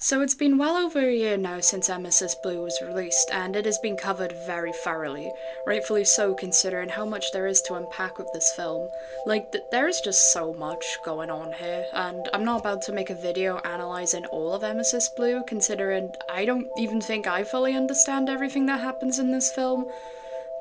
So it's been well over a year now since Emesis Blue was released, and it has been covered very thoroughly, rightfully so considering how much there is to unpack with this film. There is just so much going on here, and I'm not about to make a video analysing all of Emesis Blue, considering I don't even think I fully understand everything that happens in this film.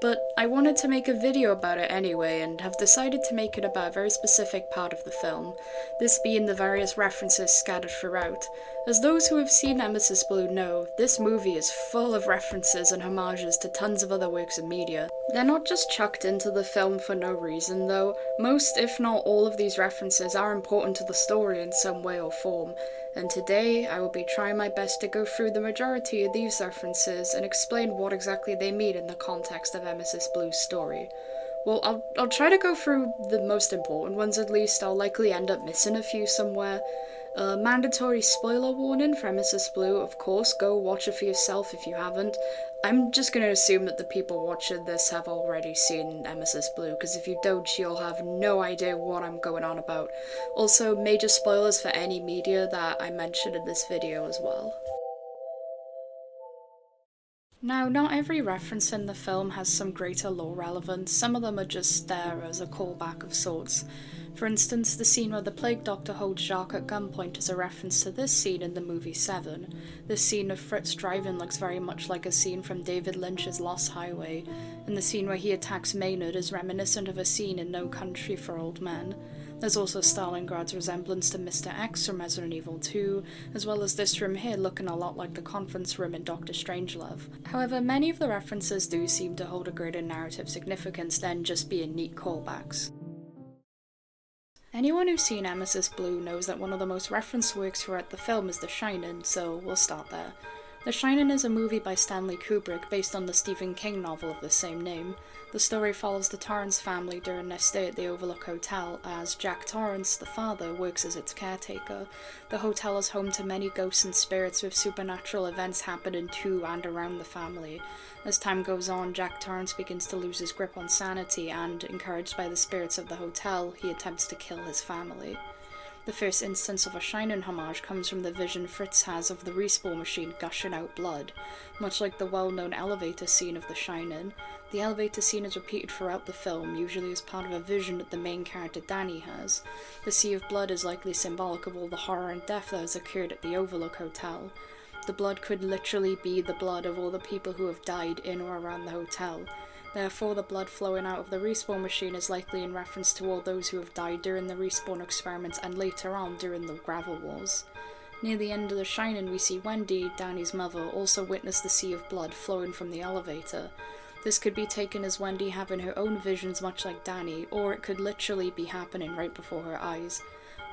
But I wanted to make a video about it anyway, and have decided to make it about a very specific part of the film, this being the various references scattered throughout. As those who have seen Emesis Blue know, this movie is full of references and homages to tons of other works of media. They're not just chucked into the film for no reason, though. Most, if not all, of these references are important to the story in some way or form, and today I will be trying my best to go through the majority of these references and explain what exactly they mean in the context of Emesis Blue's story. Well, I'll try to go through the most important ones at least. I'll likely end up missing a few somewhere. Mandatory spoiler warning for Emesis Blue, of course, go watch it for yourself if you haven't. I'm just gonna assume that the people watching this have already seen Emesis Blue, because if you don't, you'll have no idea what I'm going on about. Also, major spoilers for any media that I mentioned in this video as well. Now, not every reference in the film has some greater lore relevance, some of them are just there as a callback of sorts. For instance, the scene where the Plague Doctor holds Jacques at gunpoint is a reference to this scene in the movie Seven. This scene of Fritz driving looks very much like a scene from David Lynch's Lost Highway, and the scene where he attacks Maynard is reminiscent of a scene in No Country for Old Men. There's also Stalingrad's resemblance to Mr. X from Resident Evil 2, as well as this room here looking a lot like the conference room in Doctor Strangelove. However, many of the references do seem to hold a greater narrative significance than just being neat callbacks. Anyone who's seen Emesis Blue knows that one of the most referenced works throughout the film is The Shining, so we'll start there. The Shining is a movie by Stanley Kubrick based on the Stephen King novel of the same name. The story follows the Torrance family during their stay at the Overlook Hotel, as Jack Torrance, the father, works as its caretaker. The hotel is home to many ghosts and spirits, with supernatural events happening to and around the family. As time goes on, Jack Torrance begins to lose his grip on sanity, and, encouraged by the spirits of the hotel, he attempts to kill his family. The first instance of a Shining homage comes from the vision Fritz has of the respawn machine gushing out blood. Much like the well-known elevator scene of The Shining, the elevator scene is repeated throughout the film, usually as part of a vision that the main character Danny has. The sea of blood is likely symbolic of all the horror and death that has occurred at the Overlook Hotel. The blood could literally be the blood of all the people who have died in or around the hotel. Therefore, the blood flowing out of the respawn machine is likely in reference to all those who have died during the respawn experiments and later on during the Gravel Wars. Near the end of The Shining, we see Wendy, Danny's mother, also witness the sea of blood flowing from the elevator. This could be taken as Wendy having her own visions much like Danny, or it could literally be happening right before her eyes.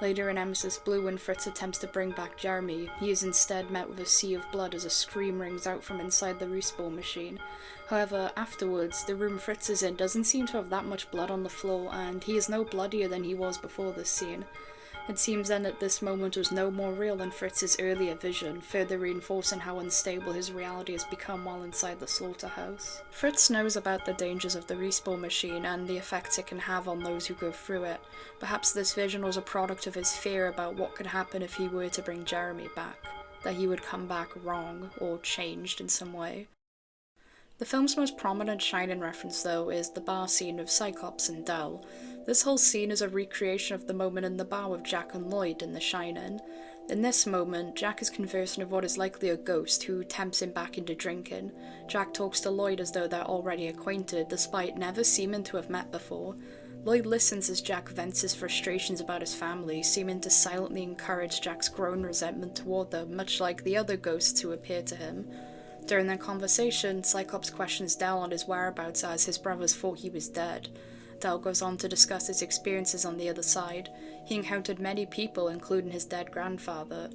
Later in Emesis Blue, when Fritz attempts to bring back Jeremy, he is instead met with a sea of blood as a scream rings out from inside the respawn machine. However, afterwards, the room Fritz is in doesn't seem to have that much blood on the floor, and he is no bloodier than he was before this scene. It seems then that this moment was no more real than Fritz's earlier vision, further reinforcing how unstable his reality has become while inside the slaughterhouse. Fritz knows about the dangers of the respawn machine and the effects it can have on those who go through it. Perhaps this vision was a product of his fear about what could happen if he were to bring Jeremy back, that he would come back wrong or changed in some way. The film's most prominent Shining reference, though, is the bar scene of Cyclops and Dell. This whole scene is a recreation of the moment in the bar with Jack and Lloyd in The Shining. In this moment, Jack is conversing with what is likely a ghost who tempts him back into drinking. Jack talks to Lloyd as though they're already acquainted, despite never seeming to have met before. Lloyd listens as Jack vents his frustrations about his family, seeming to silently encourage Jack's growing resentment toward them, much like the other ghosts who appear to him. During their conversation, Cyclops questions Dell on his whereabouts as his brothers thought he was dead. Dell goes on to discuss his experiences on the other side. He encountered many people, including his dead grandfather.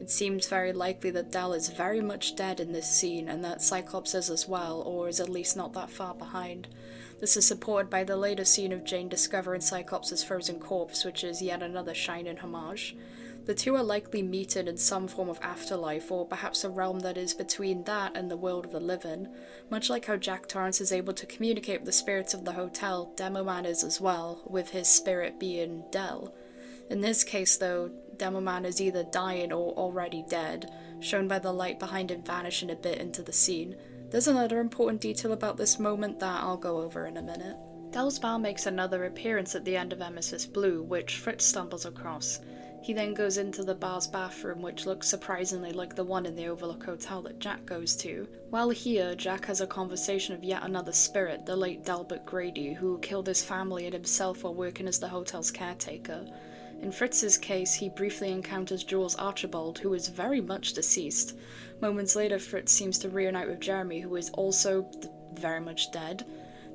It seems very likely that Dell is very much dead in this scene, and that Cyclops is as well, or is at least not that far behind. This is supported by the later scene of Jane discovering Cyclops' frozen corpse, which is yet another Shining homage. The two are likely meeting in some form of afterlife, or perhaps a realm that is between that and the world of the living. Much like how Jack Torrance is able to communicate with the spirits of the hotel, Demoman is as well, with his spirit being Dell. In this case though, Demoman is either dying or already dead, shown by the light behind him vanishing a bit into the scene. There's another important detail about this moment that I'll go over in a minute. Del's bar makes another appearance at the end of Emesis Blue, which Fritz stumbles across. He then goes into the bar's bathroom, which looks surprisingly like the one in the Overlook Hotel that Jack goes to. While here, Jack has a conversation with yet another spirit, the late Delbert Grady, who killed his family and himself while working as the hotel's caretaker. In Fritz's case, he briefly encounters Jules Archibald, who is very much deceased. Moments later, Fritz seems to reunite with Jeremy, who is also very much dead.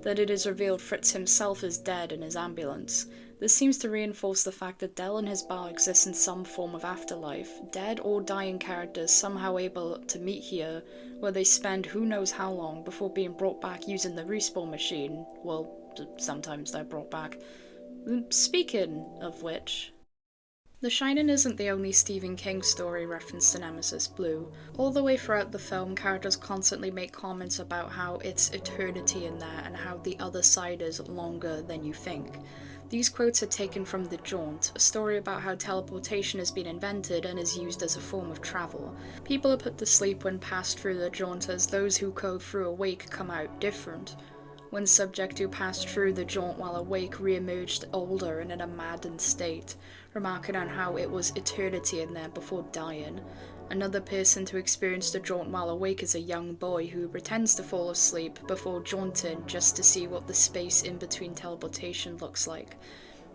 Then it is revealed Fritz himself is dead in his ambulance. This seems to reinforce the fact that Del and his bar exist in some form of afterlife, dead or dying characters somehow able to meet here, where they spend who knows how long before being brought back using the respawn machine. Well, sometimes they're brought back. Speaking of which, The Shining isn't the only Stephen King story referenced in Emesis Blue. All the way throughout the film, characters constantly make comments about how it's eternity in there and how the other side is longer than you think. These quotes are taken from The Jaunt, a story about how teleportation has been invented and is used as a form of travel. People are put to sleep when passed through the Jaunt, as those who go through awake come out different. One subject who passed through the Jaunt while awake re-emerged older and in a maddened state, remarking on how it was eternity in there before dying. Another person to experience the Jaunt while awake is a young boy who pretends to fall asleep before jaunting just to see what the space in between teleportation looks like.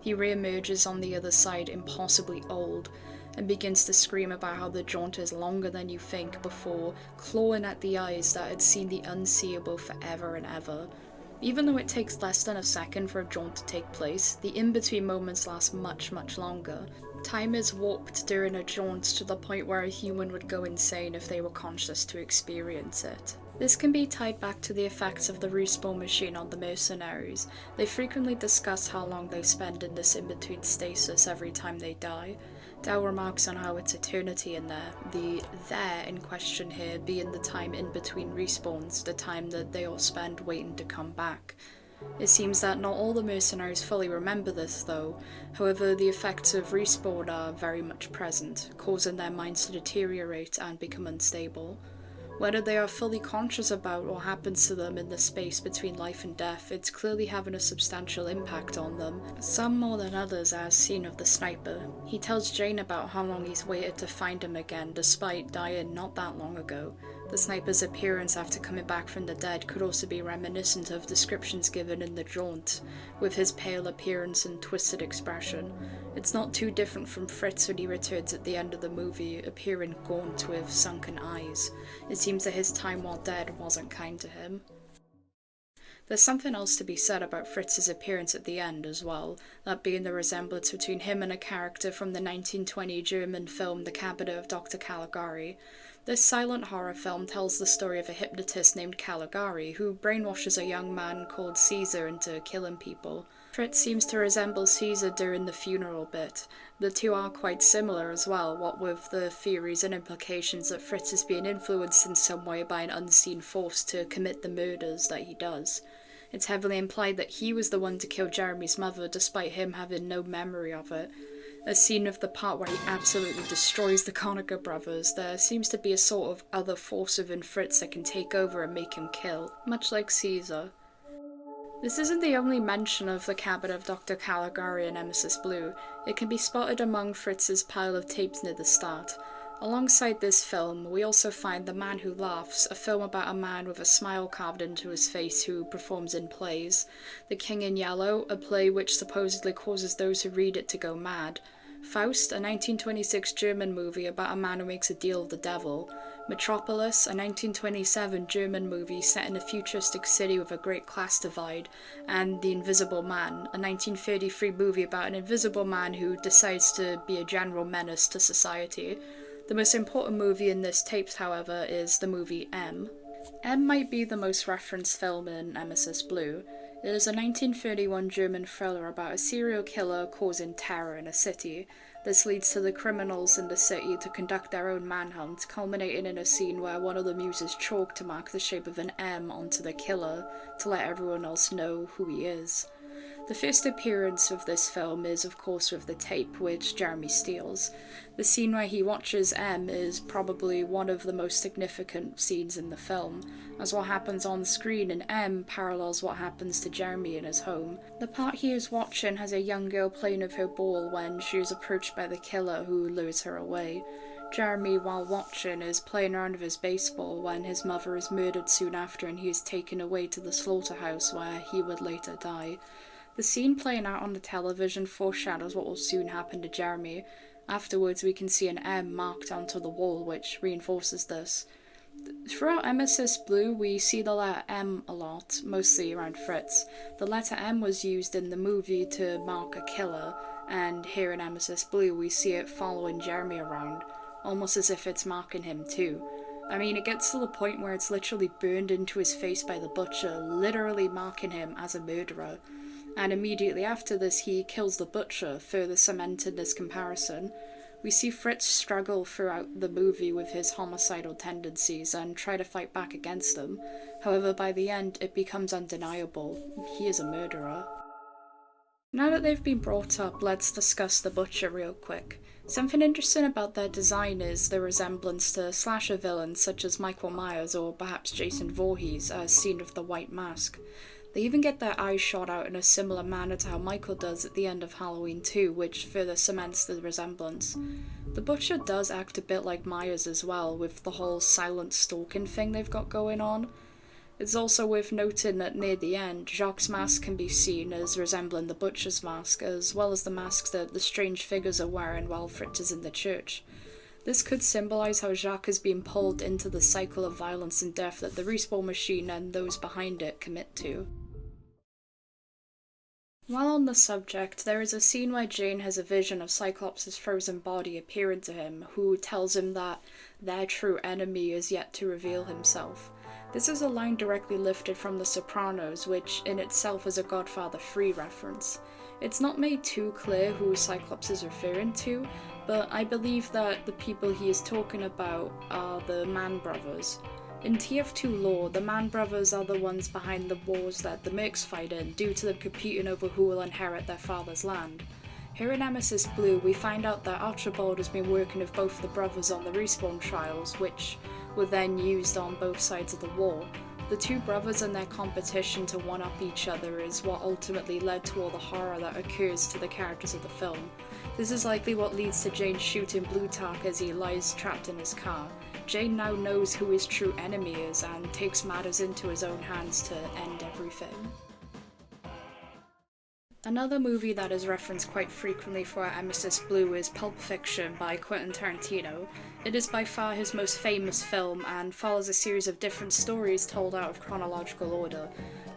He re-emerges on the other side impossibly old, and begins to scream about how the Jaunt is longer than you think before clawing at the eyes that had seen the unseeable forever and ever. Even though it takes less than a second for a jaunt to take place, the in-between moments last much, much longer. Time is warped during a jaunt to the point where a human would go insane if they were conscious to experience it. This can be tied back to the effects of the respawn machine on the mercenaries. They frequently discuss how long they spend in this in-between stasis every time they die. Del remarks on how it's eternity in there, the there in question here being the time in between respawns, the time that they all spend waiting to come back. It seems that not all the mercenaries fully remember this though, however the effects of respawn are very much present, causing their minds to deteriorate and become unstable. Whether they are fully conscious about what happens to them in the space between life and death, it's clearly having a substantial impact on them, some more than others, as seen of the sniper. He tells Jane about how long he's waited to find him again, despite dying not that long ago. The sniper's appearance after coming back from the dead could also be reminiscent of descriptions given in The Jaunt, with his pale appearance and twisted expression. It's not too different from Fritz when he returns at the end of the movie, appearing gaunt with sunken eyes. It seems that his time while dead wasn't kind to him. There's something else to be said about Fritz's appearance at the end as well, that being the resemblance between him and a character from the 1920 German film The Cabinet of Dr Caligari. This silent horror film tells the story of a hypnotist named Caligari who brainwashes a young man called Caesar into killing people. Fritz seems to resemble Caesar during the funeral bit. The two are quite similar as well, what with the theories and implications that Fritz is being influenced in some way by an unseen force to commit the murders that he does. It's heavily implied that he was the one to kill Jeremy's mother despite him having no memory of it. A scene of the part where he absolutely destroys the Conacher brothers, there seems to be a sort of other force within Fritz that can take over and make him kill, much like Caesar. This isn't the only mention of the Cabinet of Dr Caligari in Emesis Blue. It can be spotted among Fritz's pile of tapes near the start. Alongside this film, we also find The Man Who Laughs, a film about a man with a smile carved into his face who performs in plays. The King in Yellow, a play which supposedly causes those who read it to go mad. Faust, a 1926 German movie about a man who makes a deal with the devil. Metropolis, a 1927 German movie set in a futuristic city with a great class divide. And The Invisible Man, a 1933 movie about an invisible man who decides to be a general menace to society. The most important movie in this tapes, however, is the movie M. M might be the most referenced film in Emesis Blue. It is a 1931 German thriller about a serial killer causing terror in a city. This leads to the criminals in the city to conduct their own manhunt, culminating in a scene where one of them uses chalk to mark the shape of an M onto the killer, to let everyone else know who he is. The first appearance of this film is of course with the tape, which Jeremy steals. The scene where he watches M is probably one of the most significant scenes in the film, as what happens on screen in M parallels what happens to Jeremy in his home. The part he is watching has a young girl playing with her ball when she is approached by the killer, who lures her away. Jeremy, while watching, is playing around with his baseball when his mother is murdered soon after and he is taken away to the slaughterhouse where he would later die. The scene playing out on the television foreshadows what will soon happen to Jeremy. Afterwards we can see an M marked onto the wall, which reinforces this. Throughout Emesis Blue we see the letter M a lot, mostly around Fritz. The letter M was used in the movie to mark a killer, and here in Emesis Blue we see it following Jeremy around, almost as if it's marking him too. I mean, it gets to the point where it's literally burned into his face by the butcher, literally marking him as a murderer. And immediately after this he kills the butcher, further cementing this comparison. We see Fritz struggle throughout the movie with his homicidal tendencies and try to fight back against them. However, by the end it becomes undeniable. He is a murderer. Now that they've been brought up, let's discuss the butcher real quick. Something interesting about their design is the resemblance to slasher villains such as Michael Myers or perhaps Jason Voorhees, as seen with the white mask. They even get their eyes shot out in a similar manner to how Michael does at the end of Halloween 2, which further cements the resemblance. The butcher does act a bit like Myers as well, with the whole silent stalking thing they've got going on. It's also worth noting that near the end, Jacques' mask can be seen as resembling the butcher's mask, as well as the masks that the strange figures are wearing while Fritz is in the church. This could symbolise how Jacques is being pulled into the cycle of violence and death that the respawn machine and those behind it commit to. While on the subject, there is a scene where Jane has a vision of Cyclops' frozen body appearing to him, who tells him that their true enemy is yet to reveal himself. This is a line directly lifted from The Sopranos, which in itself is a Godfather 3 reference. It's not made too clear who Cyclops is referring to, but I believe that the people he is talking about are the Mann brothers. In TF2 lore, the Mann brothers are the ones behind the wars that the Mercs fight in, due to them competing over who will inherit their father's land. Here in Emesis Blue, we find out that Archibald has been working with both the brothers on the respawn trials, which were then used on both sides of the war. The two brothers and their competition to one-up each other is what ultimately led to all the horror that occurs to the characters of the film. This is likely what leads to Jane shooting Blutarch as he lies trapped in his car. Jane now knows who his true enemy is and takes matters into his own hands to end everything. Another movie that is referenced quite frequently for Emesis Blue is Pulp Fiction by Quentin Tarantino. It is by far his most famous film and follows a series of different stories told out of chronological order.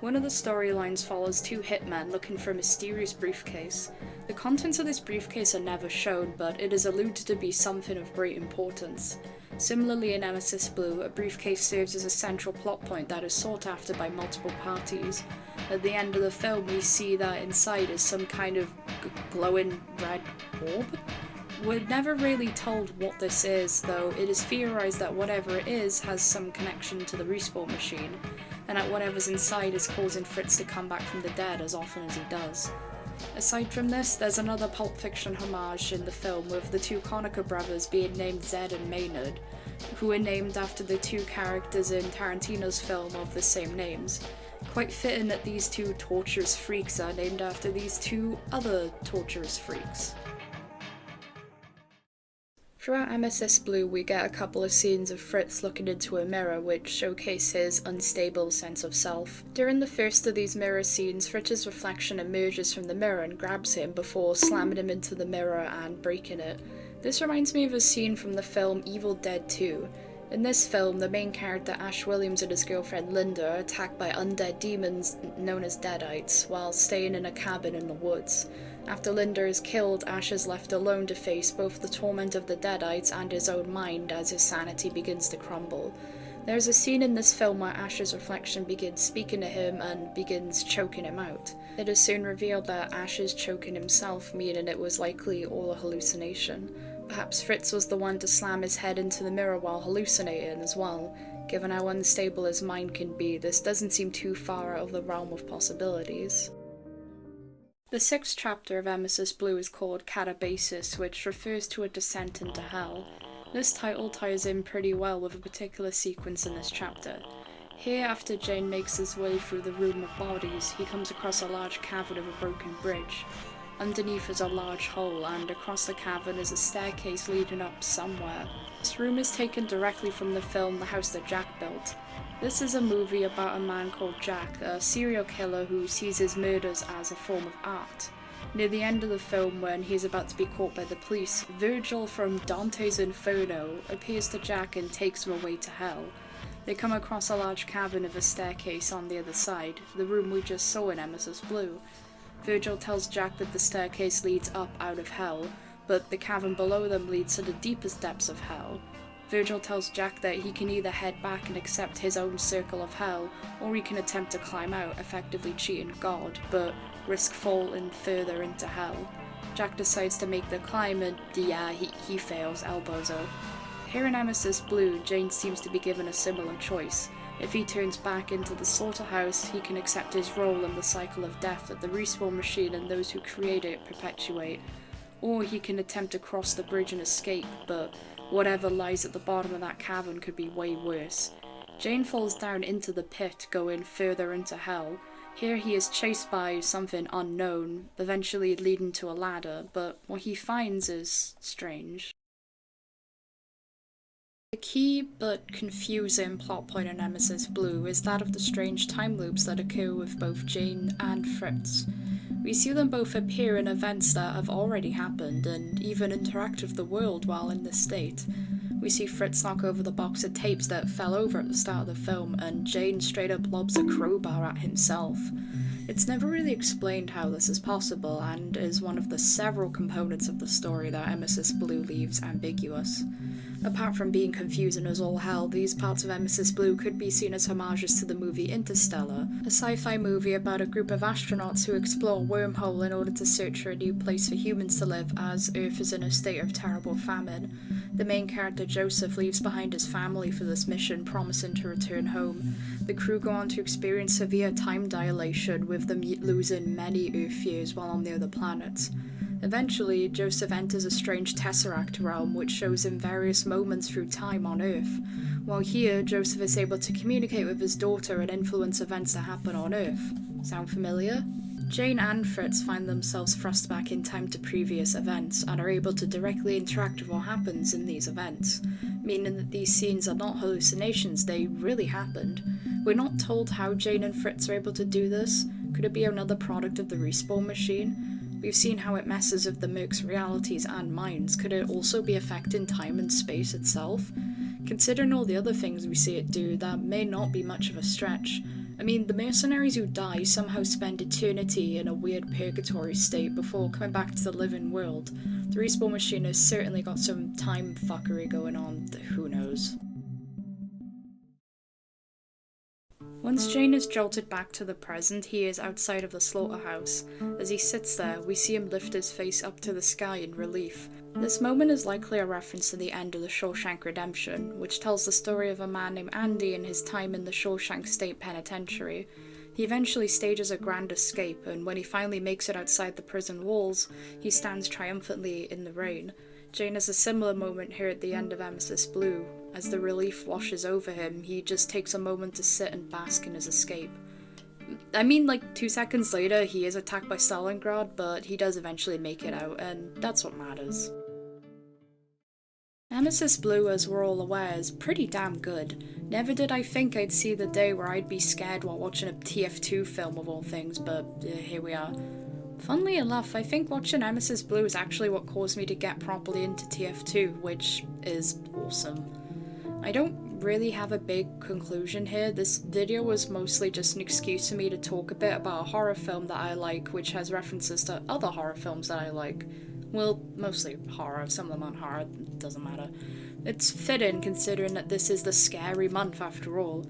One of the storylines follows two hitmen looking for a mysterious briefcase. The contents of this briefcase are never shown, but it is alluded to be something of great importance. Similarly in Emesis Blue, a briefcase serves as a central plot point that is sought after by multiple parties. At the end of the film we see that inside is some kind of glowing red orb. We're never really told what this is, though it is theorised that whatever it is has some connection to the respawn machine, and that whatever's inside is causing Fritz to come back from the dead as often as he does. Aside from this, there's another Pulp Fiction homage in the film, with the two Conacher brothers being named Zed and Maynard, who are named after the two characters in Tarantino's film of the same names. Quite fitting that these two torturous freaks are named after these two other torturous freaks. Throughout Emesis Blue we get a couple of scenes of Fritz looking into a mirror which showcase his unstable sense of self. During the first of these mirror scenes, Fritz's reflection emerges from the mirror and grabs him before slamming him into the mirror and breaking it. This reminds me of a scene from the film Evil Dead 2. In this film, the main character Ash Williams and his girlfriend Linda are attacked by undead demons known as Deadites while staying in a cabin in the woods. After Linda is killed, Ash is left alone to face both the torment of the Deadites and his own mind as his sanity begins to crumble. There is a scene in this film where Ash's reflection begins speaking to him and begins choking him out. It is soon revealed that Ash is choking himself, meaning it was likely all a hallucination. Perhaps Fritz was the one to slam his head into the mirror while hallucinating as well. Given how unstable his mind can be, this doesn't seem too far out of the realm of possibilities. The sixth chapter of Emesis Blue is called Katabasis, which refers to a descent into hell. This title ties in pretty well with a particular sequence in this chapter. Here, after Jane makes his way through the room of bodies, he comes across a large cavern of a broken bridge. Underneath is a large hole, and across the cavern is a staircase leading up somewhere. This room is taken directly from the film The House That Jack Built. This is a movie about a man called Jack, a serial killer who sees his murders as a form of art. Near the end of the film, when he is about to be caught by the police, Virgil from Dante's Inferno appears to Jack and takes him away to hell. They come across a large cavern with a staircase on the other side, the room we just saw in Emesis Blue. Virgil tells Jack that the staircase leads up out of hell, but the cavern below them leads to the deepest depths of hell. Virgil tells Jack that he can either head back and accept his own circle of hell, or he can attempt to climb out, effectively cheating God, but risk falling further into hell. Jack decides to make the climb and he fails, El Bozo. Here in Emesis Blue, Jane seems to be given a similar choice. If he turns back into the slaughterhouse, he can accept his role in the cycle of death that the respawn machine and those who create it perpetuate, or he can attempt to cross the bridge and escape, but whatever lies at the bottom of that cavern could be way worse. Jane falls down into the pit, going further into hell. Here he is chased by something unknown, eventually leading to a ladder, but what he finds is strange. The key but confusing plot point in Emesis Blue is that of the strange time loops that occur with both Jane and Fritz. We see them both appear in events that have already happened and even interact with the world while in this state. We see Fritz knock over the box of tapes that fell over at the start of the film, and Jane straight up lobs a crowbar at himself. It's never really explained how this is possible, and is one of the several components of the story that Emesis Blue leaves ambiguous. Apart from being confusing as all hell, these parts of Emesis Blue could be seen as homages to the movie Interstellar, a sci-fi movie about a group of astronauts who explore a wormhole in order to search for a new place for humans to live as Earth is in a state of terrible famine. The main character Joseph leaves behind his family for this mission, promising to return home. The crew go on to experience severe time dilation, with them losing many Earth years while on the other planets. Eventually, Joseph enters a strange tesseract realm which shows him various moments through time on Earth. While here, Joseph is able to communicate with his daughter and influence events that happen on Earth. Sound familiar? Jane and Fritz find themselves thrust back in time to previous events and are able to directly interact with what happens in these events, meaning that these scenes are not hallucinations, they really happened. We're not told how Jane and Fritz are able to do this. Could it be another product of the respawn machine? We've seen how it messes with the Merc's realities and minds. Could it also be affecting time and space itself? Considering all the other things we see it do, that may not be much of a stretch. I mean, the mercenaries who die somehow spend eternity in a weird purgatory state before coming back to the living world. The respawn machine has certainly got some time fuckery going on, who knows. Once Jane is jolted back to the present, he is outside of the slaughterhouse. As he sits there, we see him lift his face up to the sky in relief. This moment is likely a reference to the end of the Shawshank Redemption, which tells the story of a man named Andy and his time in the Shawshank State Penitentiary. He eventually stages a grand escape, and when he finally makes it outside the prison walls, he stands triumphantly in the rain. Jane has a similar moment here at the end of Emesis Blue. As the relief washes over him, he just takes a moment to sit and bask in his escape. I mean, like, 2 seconds later, he is attacked by Stalingrad, but he does eventually make it out, and that's what matters. Emesis Blue, as we're all aware, is pretty damn good. Never did I think I'd see the day where I'd be scared while watching a TF2 film of all things, but here we are. Funnily enough, I think watching Emesis Blue is actually what caused me to get properly into TF2, which is awesome. I don't really have a big conclusion here. This video was mostly just an excuse for me to talk a bit about a horror film that I like, which has references to other horror films that I like. Well, mostly horror, some of them aren't horror, it doesn't matter. It's fitting considering that this is the scary month after all.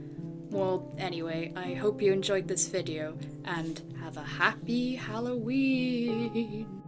Well, anyway, I hope you enjoyed this video, and have a happy Halloween!